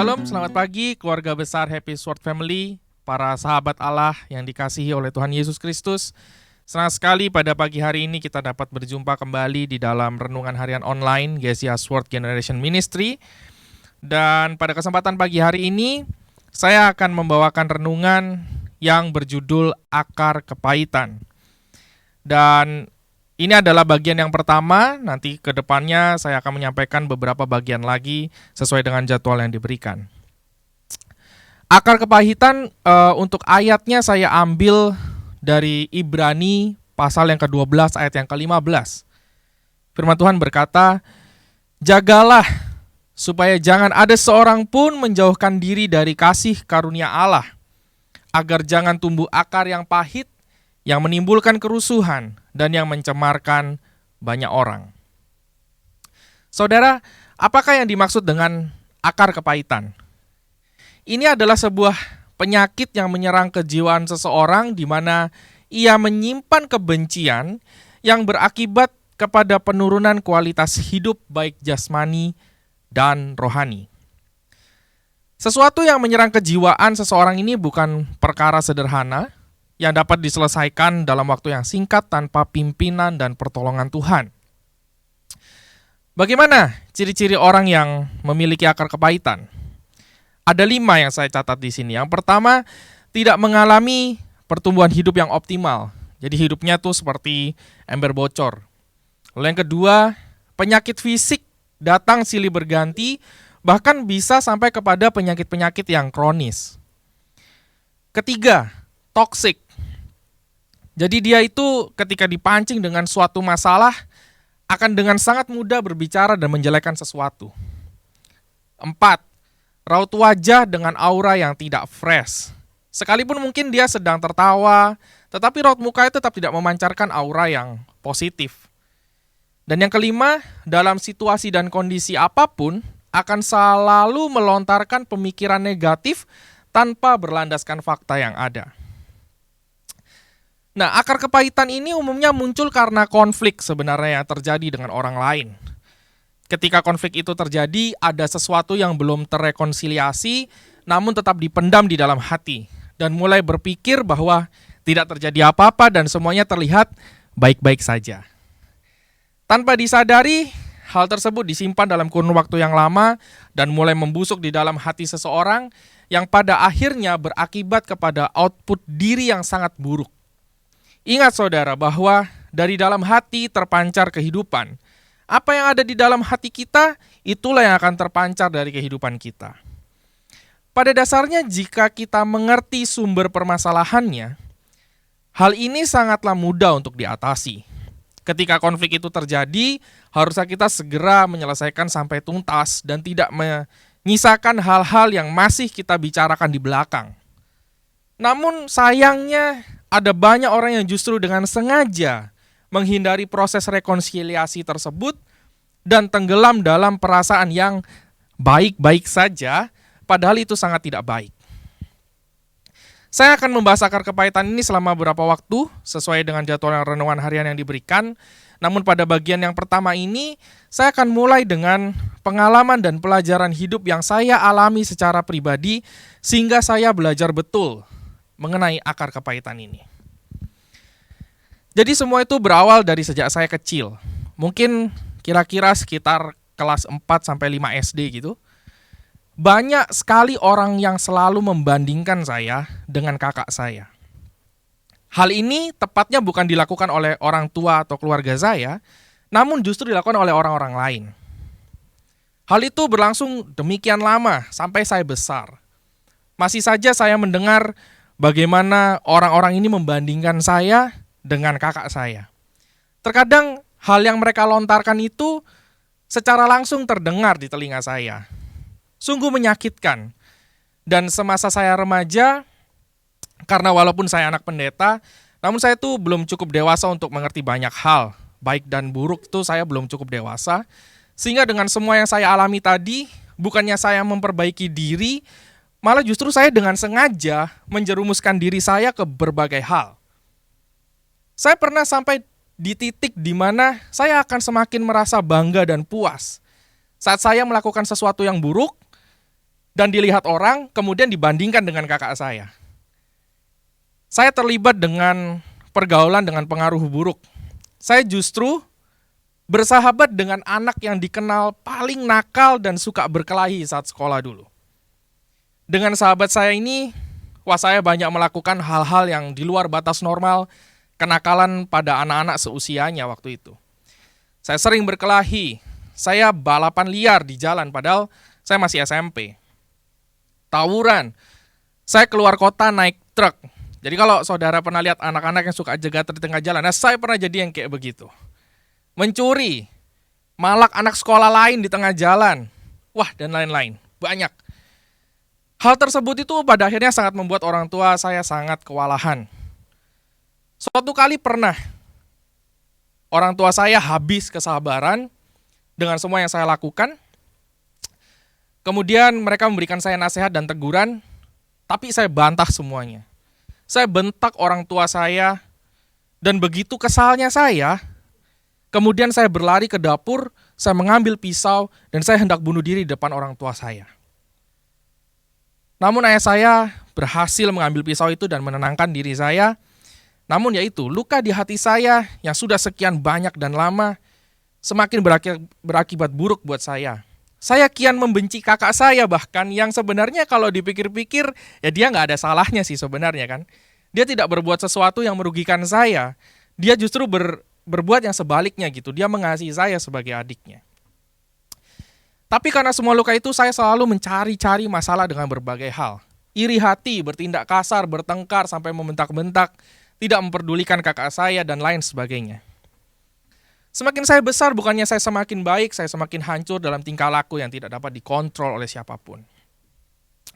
Shalom, selamat pagi keluarga besar Happy Sword Family, para sahabat Allah yang dikasihi oleh Tuhan Yesus Kristus. Senang sekali pada pagi hari ini kita dapat berjumpa kembali di dalam renungan harian online Gesia Sword Generation Ministry. Dan pada kesempatan pagi hari ini, saya akan membawakan renungan yang berjudul Akar Kepahitan. Dan ini adalah bagian yang pertama, nanti ke depannya saya akan menyampaikan beberapa bagian lagi sesuai dengan jadwal yang diberikan. Akar kepahitan untuk ayatnya saya ambil dari Ibrani pasal yang ke-12 ayat yang ke-15. Firman Tuhan berkata, "Jagalah supaya jangan ada seorang pun menjauhkan diri dari kasih karunia Allah, agar jangan tumbuh akar yang pahit, yang menimbulkan kerusuhan, dan yang mencemarkan banyak orang." Saudara, apakah yang dimaksud dengan akar kepahitan? Ini adalah sebuah penyakit yang menyerang kejiwaan seseorang di mana ia menyimpan kebencian yang berakibat kepada penurunan kualitas hidup baik jasmani dan rohani. Sesuatu yang menyerang kejiwaan seseorang ini bukan perkara sederhana yang dapat diselesaikan dalam waktu yang singkat tanpa pimpinan dan pertolongan Tuhan. Bagaimana ciri-ciri orang yang memiliki akar kepahitan? Ada 5 yang saya catat di sini. Yang pertama, tidak mengalami pertumbuhan hidup yang optimal. Jadi hidupnya tuh seperti ember bocor. Lalu yang kedua, penyakit fisik datang silih berganti, bahkan bisa sampai kepada penyakit-penyakit yang kronis. Ketiga, toksik. Jadi dia itu ketika dipancing dengan suatu masalah akan dengan sangat mudah berbicara dan menjelekkan sesuatu. 4. Raut wajah dengan aura yang tidak fresh. Sekalipun mungkin dia sedang tertawa, tetapi raut mukanya tetap tidak memancarkan aura yang positif. Dan yang kelima, dalam situasi dan kondisi apapun akan selalu melontarkan pemikiran negatif tanpa berlandaskan fakta yang ada. Nah, akar kepahitan ini umumnya muncul karena konflik sebenarnya yang terjadi dengan orang lain. Ketika konflik itu terjadi, ada sesuatu yang belum terrekonsiliasi, namun tetap dipendam di dalam hati, dan mulai berpikir bahwa tidak terjadi apa-apa dan semuanya terlihat baik-baik saja. Tanpa disadari, hal tersebut disimpan dalam kurun waktu yang lama dan mulai membusuk di dalam hati seseorang yang pada akhirnya berakibat kepada output diri yang sangat buruk. Ingat saudara bahwa dari dalam hati terpancar kehidupan. Apa yang ada di dalam hati kita, itulah yang akan terpancar dari kehidupan kita. Pada dasarnya jika kita mengerti sumber permasalahannya, hal ini sangatlah mudah untuk diatasi. Ketika konflik itu terjadi, harusnya kita segera menyelesaikan sampai tuntas dan tidak menyisakan hal-hal yang masih kita bicarakan di belakang. Namun sayangnya ada banyak orang yang justru dengan sengaja menghindari proses rekonsiliasi tersebut dan tenggelam dalam perasaan yang baik-baik saja, padahal itu sangat tidak baik. Saya akan membahas akar kepahitan ini selama beberapa waktu, sesuai dengan jadwal renungan harian yang diberikan. Namun pada bagian yang pertama ini, saya akan mulai dengan pengalaman dan pelajaran hidup yang saya alami secara pribadi, sehingga saya belajar betul mengenai akar kepahitan ini. Jadi semua itu berawal dari sejak saya kecil. Mungkin kira-kira sekitar kelas 4-5 SD gitu. Banyak sekali orang yang selalu membandingkan saya dengan kakak saya. Hal ini tepatnya bukan dilakukan oleh orang tua atau keluarga saya, namun justru dilakukan oleh orang-orang lain. Hal itu berlangsung demikian lama sampai saya besar. Masih saja saya mendengar bagaimana orang-orang ini membandingkan saya dengan kakak saya. Terkadang hal yang mereka lontarkan itu secara langsung terdengar di telinga saya. Sungguh menyakitkan. Dan semasa saya remaja, karena walaupun saya anak pendeta, namun saya tuh belum cukup dewasa untuk mengerti banyak hal. Baik dan buruk itu saya belum cukup dewasa. Sehingga dengan semua yang saya alami tadi, bukannya saya memperbaiki diri, malah justru saya dengan sengaja menjerumuskan diri saya ke berbagai hal. Saya pernah sampai di titik di mana saya akan semakin merasa bangga dan puas saat saya melakukan sesuatu yang buruk, dan dilihat orang, kemudian dibandingkan dengan kakak saya. Saya terlibat dengan pergaulan dengan pengaruh buruk. Saya justru bersahabat dengan anak yang dikenal paling nakal dan suka berkelahi saat sekolah dulu. Dengan sahabat saya ini, saya banyak melakukan hal-hal yang di luar batas normal, kenakalan pada anak-anak seusianya waktu itu. Saya sering berkelahi, saya balapan liar di jalan padahal saya masih SMP. Tawuran, saya keluar kota naik truk. Jadi kalau saudara pernah lihat anak-anak yang suka jegat di tengah jalan, saya pernah jadi yang kayak begitu. Mencuri, malak anak sekolah lain di tengah jalan, dan lain-lain, banyak. Hal tersebut itu pada akhirnya sangat membuat orang tua saya sangat kewalahan. Suatu kali pernah, orang tua saya habis kesabaran dengan semua yang saya lakukan. Kemudian mereka memberikan saya nasihat dan teguran, tapi saya bantah semuanya. Saya bentak orang tua saya, dan begitu kesalnya saya, kemudian saya berlari ke dapur, saya mengambil pisau, dan saya hendak bunuh diri di depan orang tua saya. Namun ayah saya berhasil mengambil pisau itu dan menenangkan diri saya. Namun yaitu, luka di hati saya yang sudah sekian banyak dan lama, semakin berakibat buruk buat saya. Saya kian membenci kakak saya bahkan yang sebenarnya kalau dipikir-pikir dia nggak ada salahnya sih sebenarnya kan. Dia tidak berbuat sesuatu yang merugikan saya. Dia justru berbuat yang sebaliknya gitu. Dia mengasihi saya sebagai adiknya. Tapi karena semua luka itu saya selalu mencari-cari masalah dengan berbagai hal. Iri hati, bertindak kasar, bertengkar sampai membentak-bentak, tidak memperdulikan kakak saya dan lain sebagainya. Semakin saya besar, bukannya saya semakin baik, saya semakin hancur dalam tingkah laku yang tidak dapat dikontrol oleh siapapun.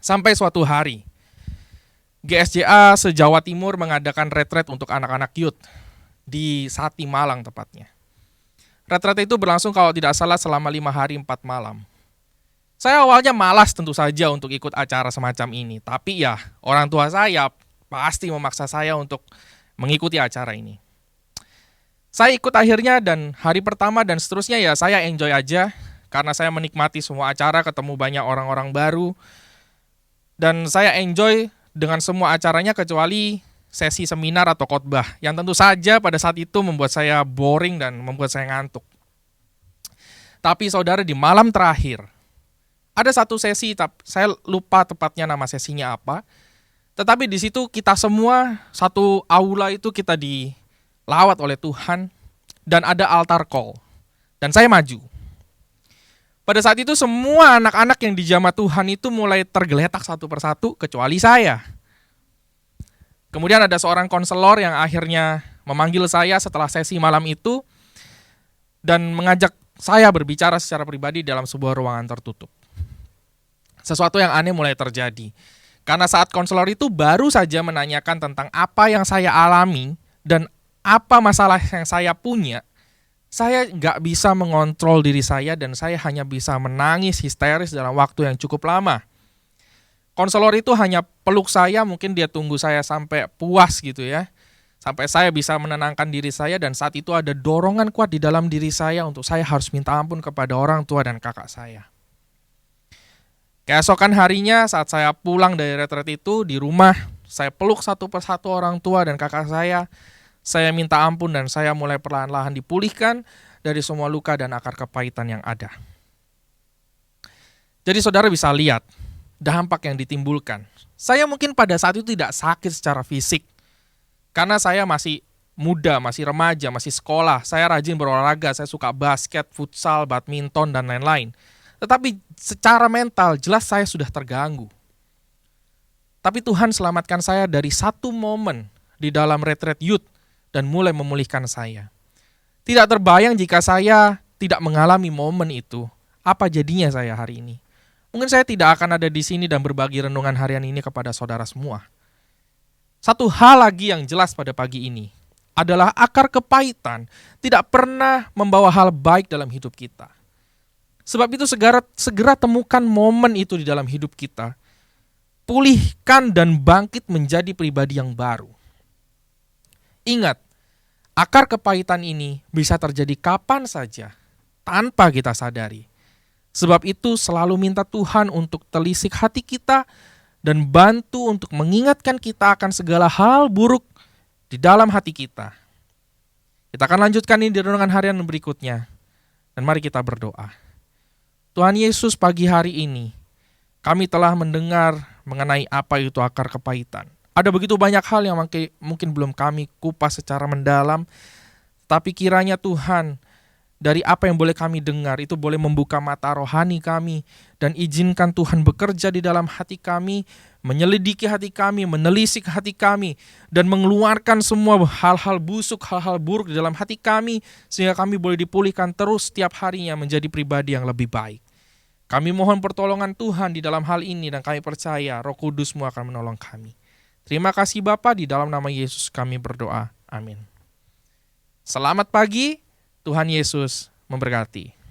Sampai suatu hari, GSJA se-Jawa Timur mengadakan retret untuk anak-anak youth di Sati, Malang tepatnya. Retret itu berlangsung kalau tidak salah selama 5 hari 4 malam. Saya awalnya malas tentu saja untuk ikut acara semacam ini, tapi ya orang tua saya pasti memaksa saya untuk mengikuti acara ini. Saya ikut akhirnya dan hari pertama dan seterusnya ya saya enjoy aja karena saya menikmati semua acara, ketemu banyak orang-orang baru. Dan saya enjoy dengan semua acaranya kecuali sesi seminar atau khotbah yang tentu saja pada saat itu membuat saya boring dan membuat saya ngantuk. Tapi saudara, di malam terakhir ada satu sesi, saya lupa tepatnya nama sesinya apa. Tetapi di situ kita semua satu aula itu kita dilawat oleh Tuhan dan ada altar call. Dan saya maju. Pada saat itu semua anak-anak yang di jamaah Tuhan itu mulai tergeletak satu persatu kecuali saya. Kemudian ada seorang konselor yang akhirnya memanggil saya setelah sesi malam itu dan mengajak saya berbicara secara pribadi dalam sebuah ruangan tertutup. Sesuatu yang aneh mulai terjadi. Karena saat konselor itu baru saja menanyakan tentang apa yang saya alami dan apa masalah yang saya punya, saya nggak bisa mengontrol diri saya dan saya hanya bisa menangis histeris dalam waktu yang cukup lama. Konselor itu hanya peluk saya, mungkin dia tunggu saya sampai puas gitu ya. Sampai saya bisa menenangkan diri saya dan saat itu ada dorongan kuat di dalam diri saya untuk saya harus minta ampun kepada orang tua dan kakak saya. Keesokan harinya saat saya pulang dari retret itu di rumah, saya peluk satu persatu orang tua dan kakak saya minta ampun dan saya mulai perlahan-lahan dipulihkan dari semua luka dan akar kepahitan yang ada. Jadi saudara bisa lihat dampak yang ditimbulkan. Saya mungkin pada saat itu tidak sakit secara fisik, karena saya masih muda, masih remaja, masih sekolah, saya rajin berolahraga, saya suka basket, futsal, badminton, dan lain-lain. Tetapi secara mental jelas saya sudah terganggu. Tapi Tuhan selamatkan saya dari satu momen di dalam retret youth dan mulai memulihkan saya. Tidak terbayang jika saya tidak mengalami momen itu, apa jadinya saya hari ini. Mungkin saya tidak akan ada di sini dan berbagi renungan harian ini kepada saudara semua. Satu hal lagi yang jelas pada pagi ini adalah akar kepahitan tidak pernah membawa hal baik dalam hidup kita. Sebab itu segera temukan momen itu di dalam hidup kita. Pulihkan dan bangkit menjadi pribadi yang baru. Ingat, akar kepahitan ini bisa terjadi kapan saja tanpa kita sadari. Sebab itu selalu minta Tuhan untuk telisik hati kita dan bantu untuk mengingatkan kita akan segala hal buruk di dalam hati kita. Kita akan lanjutkan ini di renungan harian berikutnya. Dan mari kita berdoa. Tuhan Yesus, pagi hari ini kami telah mendengar mengenai apa itu akar kepahitan. Ada begitu banyak hal yang mungkin belum kami kupas secara mendalam, tapi kiranya Tuhan, dari apa yang boleh kami dengar, itu boleh membuka mata rohani kami, dan izinkan Tuhan bekerja di dalam hati kami, menyelidiki hati kami, menelisik hati kami, dan mengeluarkan semua hal-hal busuk, hal-hal buruk di dalam hati kami, sehingga kami boleh dipulihkan terus setiap harinya menjadi pribadi yang lebih baik. Kami mohon pertolongan Tuhan di dalam hal ini, dan kami percaya Roh Kudus-Mu akan menolong kami. Terima kasih Bapa, di dalam nama Yesus kami berdoa. Amin. Selamat pagi. Tuhan Yesus memberkati.